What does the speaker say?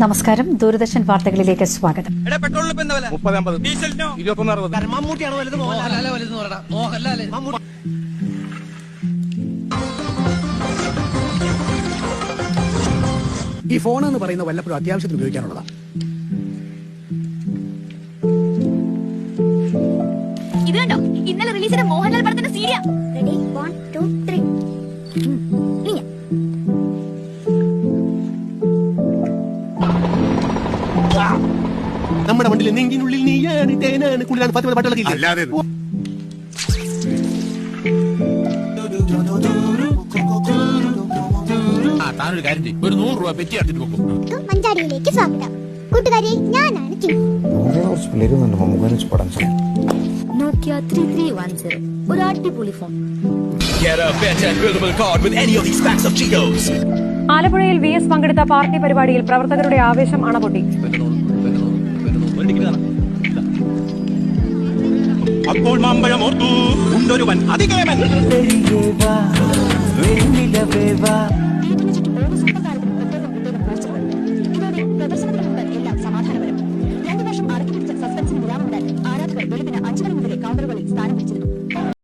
നമസ്കാരം, ദൂരദർശൻ വാർത്തകളിലേക്ക് സ്വാഗതം. ഈ ഫോൺ എന്ന് പറയുന്ന വല്ലപ്പോഴും അത്യാവശ്യത്തിന് ഉപയോഗിക്കാനുള്ളതാ. ഇത് കണ്ടോ, ഇന്നലെ റിലീസ് ചെയ്ത മോഹൻലാൽ പടത്തിന്റെ സീരിയ. റെഡി 1 2 3. നമ്മുടെ വണ്ടിയിൽ നെഞ്ചിനുള്ളിൽ നീയാണ് തേനാണ് കുളിരാണ് പത്ത് പാട്ടുകളൊക്കെ അല്ലാതെ താനൊരു കാര്യം ചെയ്യും, ഒരു 100 രൂപ പെറ്റി അടിച്ചിട്ട് പോകും. മഞ്ചാടിയിലേക്ക് സ്വാഗതം. കൂട്ടുകാരെ, ഞാനാണ് നോക്കിയ 3310, ഒരു അടിപൊളി ഫോൺ. ആലപ്പുഴയിൽ VS പങ്കെടുത്ത പാർട്ടി പരിപാടിയിൽ പ്രവർത്തകരുടെ ആവേശം അണപൊട്ടി. അപ്പോൾ മാമ്പഴമോർത്തു ഉണ്ടൊരുവൻ അതികേമൻ.